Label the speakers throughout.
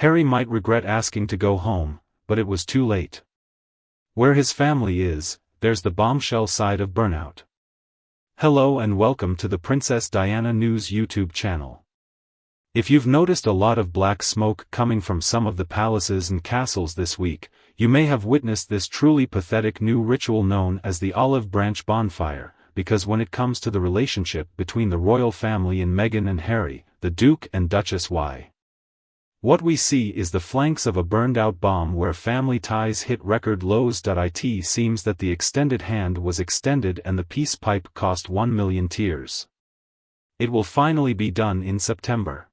Speaker 1: Harry might regret asking to go home, but it was too late. Where his family is, there's the bombshell side of burnout. Hello and welcome to the Princess Diana News YouTube channel. If you've noticed a lot of black smoke coming from some of the palaces and castles this week, you may have witnessed this truly pathetic new ritual known as the olive branch bonfire, because when it comes to the relationship between the royal family and Meghan and Harry, the Duke and Duchess what we see is the flanks of a burned-out bomb where family ties hit record lows. It seems that the extended hand was extended and the peace pipe cost 1 million tears. It will finally be done in September.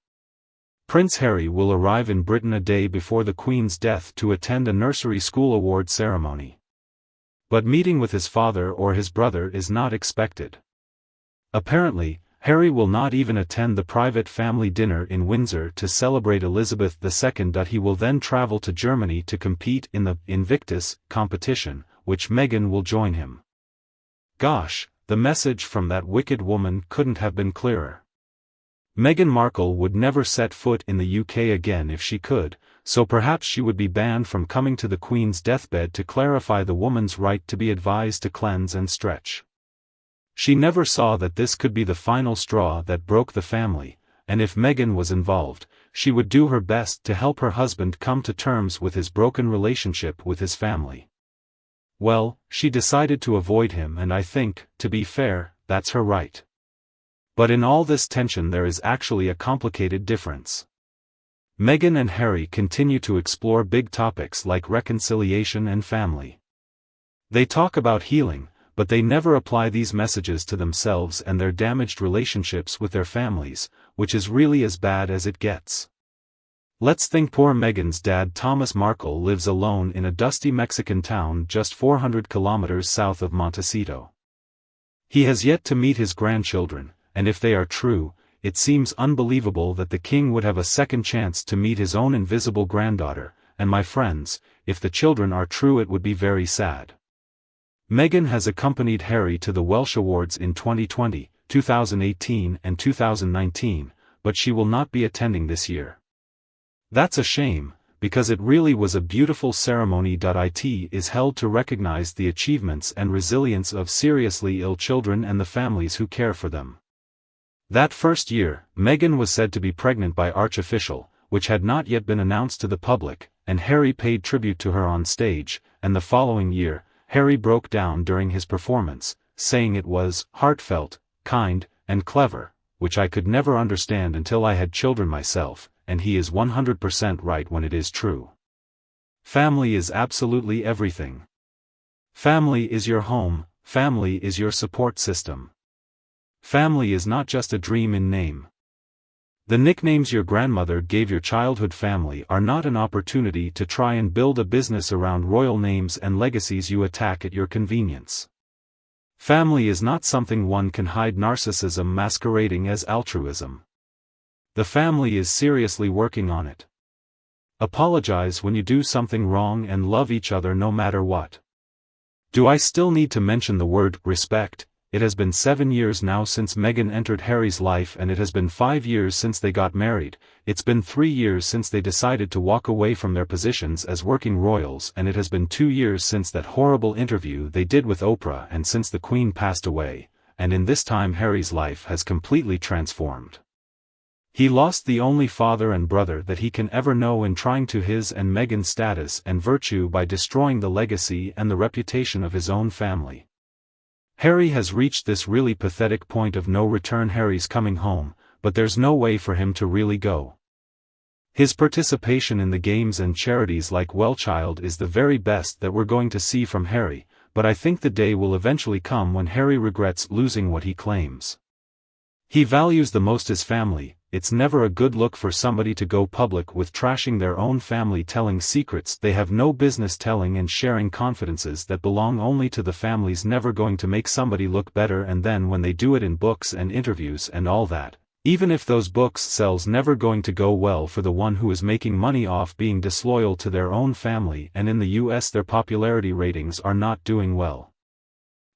Speaker 1: Prince Harry will arrive in Britain a day before the Queen's death to attend a nursery school award ceremony. But meeting with his father or his brother is not expected. Apparently, Harry will not even attend the private family dinner in Windsor to celebrate Elizabeth II. He will then travel to Germany to compete in the Invictus competition, which Meghan will join him. Gosh, the message from that wicked woman couldn't have been clearer. Meghan Markle would never set foot in the UK again if she could, so perhaps she would be banned from coming to the Queen's deathbed to clarify the woman's right to be advised to cleanse and stretch. She never saw that this could be the final straw that broke the family, and if Meghan was involved, she would do her best to help her husband come to terms with his broken relationship with his family. Well, she decided to avoid him, and I think, to be fair, that's her right. But in all this tension there is actually a complicated difference. Meghan and Harry continue to explore big topics like reconciliation and family. They talk about healing, but they never apply these messages to themselves and their damaged relationships with their families, which is really as bad as it gets. Let's think poor Meghan's dad Thomas Markle lives alone in a dusty Mexican town just 400 kilometers south of Montecito. He has yet to meet his grandchildren, and if they are true, it seems unbelievable that the king would have a second chance to meet his own invisible granddaughter, and my friends, if the children are true it would be very sad. Meghan has accompanied Harry to the Welsh Awards in 2020, 2018 and 2019, but she will not be attending this year. That's a shame, because it really was a beautiful ceremony. It is held to recognize the achievements and resilience of seriously ill children and the families who care for them. That first year, Meghan was said to be pregnant by artificial, which had not yet been announced to the public, and Harry paid tribute to her on stage, and the following year, Harry broke down during his performance, saying it was heartfelt, kind, and clever, which I could never understand until I had children myself, and he is 100% right when it is true. Family is absolutely everything. Family is your home, family is your support system. Family is not just a dream in name. The nicknames your grandmother gave your childhood family are not an opportunity to try and build a business around royal names and legacies you attack at your convenience. Family is not something one can hide narcissism masquerading as altruism. The family is seriously working on it. Apologize when you do something wrong and love each other no matter what. Do I still need to mention the word respect? It has been 7 years now since Meghan entered Harry's life, and it has been 5 years since they got married. It's been 3 years since they decided to walk away from their positions as working royals, and it has been 2 years since that horrible interview they did with Oprah and since the Queen passed away, and in this time Harry's life has completely transformed. He lost the only father and brother that he can ever know in trying to his and Meghan's status and virtue by destroying the legacy and the reputation of his own family. Harry has reached this really pathetic point of no return. Harry's coming home, but there's no way for him to really go. His participation in the games and charities like Wellchild is the very best that we're going to see from Harry, but I think the day will eventually come when Harry regrets losing what he claims. He values the most his family. It's never a good look for somebody to go public with trashing their own family, telling secrets they have no business telling, and sharing confidences that belong only to the family's never going to make somebody look better, and then when they do it in books and interviews and all that, even if those books sells, never going to go well for the one who is making money off being disloyal to their own family, and in the US their popularity ratings are not doing well.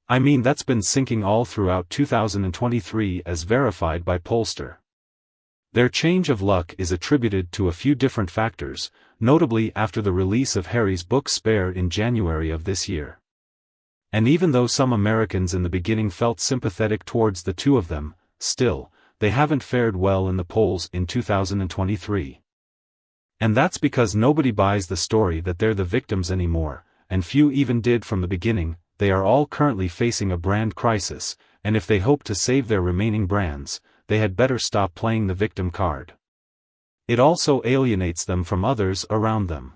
Speaker 1: I mean, that's been sinking all throughout 2023 as verified by Pollster. Their change of luck is attributed to a few different factors, notably after the release of Harry's book Spare in January of this year. And even though some Americans in the beginning felt sympathetic towards the two of them, still, they haven't fared well in the polls in 2023. And that's because nobody buys the story that they're the victims anymore, and few even did from the beginning. They are all currently facing a brand crisis, and if they hope to save their remaining brands, they had better stop playing the victim card. It also alienates them from others around them.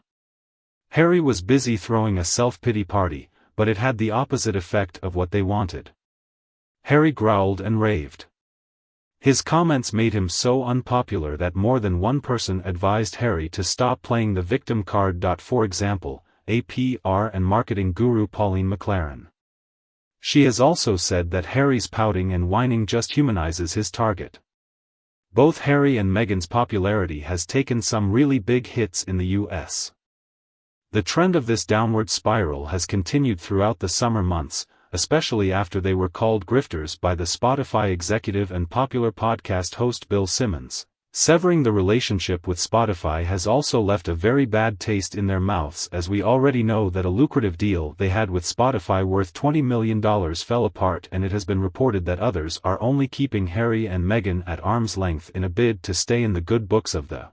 Speaker 1: Harry was busy throwing a self-pity party, but it had the opposite effect of what they wanted. Harry growled and raved. His comments made him so unpopular that more than one person advised Harry to stop playing the victim card. For example, a PR and marketing guru Pauline McLaren. She has also said that Harry's pouting and whining just humanizes his target. Both Harry and Meghan's popularity has taken some really big hits in the US. The trend of this downward spiral has continued throughout the summer months, especially after they were called grifters by the Spotify executive and popular podcast host Bill Simmons. Severing the relationship with Spotify has also left a very bad taste in their mouths, as we already know that a lucrative deal they had with Spotify worth $20 million fell apart, and it has been reported that others are only keeping Harry and Meghan at arm's length in a bid to stay in the good books of the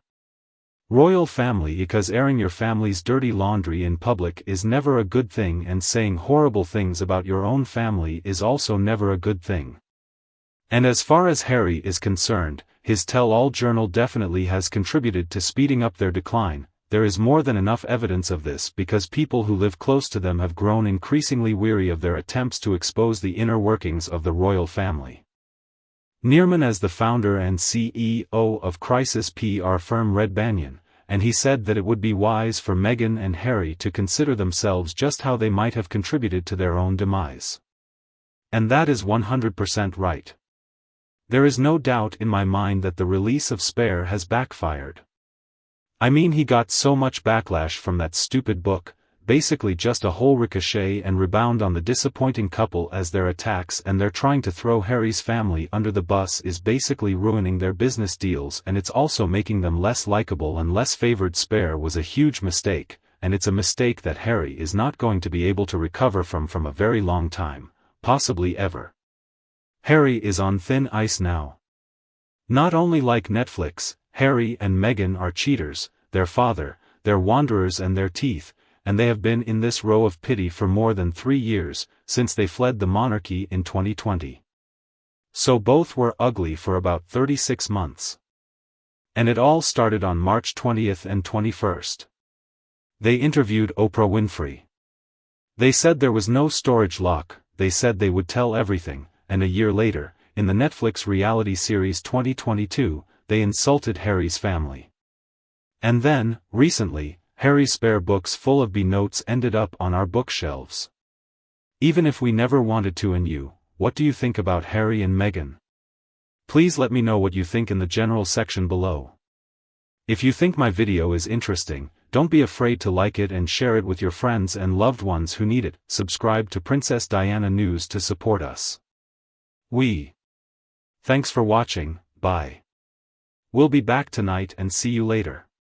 Speaker 1: royal family, because airing your family's dirty laundry in public is never a good thing, and saying horrible things about your own family is also never a good thing. And as far as Harry is concerned, his tell-all journal definitely has contributed to speeding up their decline. There is more than enough evidence of this because people who live close to them have grown increasingly weary of their attempts to expose the inner workings of the royal family. Neerman is the founder and CEO of crisis PR firm Red Banyan, and he said that it would be wise for Meghan and Harry to consider themselves just how they might have contributed to their own demise. And that is 100% right. There is no doubt in my mind that the release of Spare has backfired. I mean, he got so much backlash from that stupid book, basically just a whole ricochet and rebound on the disappointing couple as their attacks and their trying to throw Harry's family under the bus is basically ruining their business deals, and it's also making them less likable and less favored. Spare was a huge mistake, and it's a mistake that Harry is not going to be able to recover from a very long time, possibly ever. Harry is on thin ice now. Not only like Netflix, Harry and Meghan are cheaters, their father, their wanderers and their teeth, and they have been in this row of pity for more than 3 years, since they fled the monarchy in 2020. So both were ugly for about 36 months. And it all started on March 20th and 21st. They interviewed Oprah Winfrey. They said there was no storage lock, they said they would tell everything. And a year later, in the Netflix reality series 2022, they insulted Harry's family. And then, recently, Harry's Spare books full of B-notes ended up on our bookshelves. Even if we never wanted to. And you, what do you think about Harry and Meghan? Please let me know what you think in the general section below. If you think my video is interesting, don't be afraid to like it and share it with your friends and loved ones who need it. Subscribe to Princess Diana News to support us. Thanks for watching, bye. We'll be back tonight and see you later.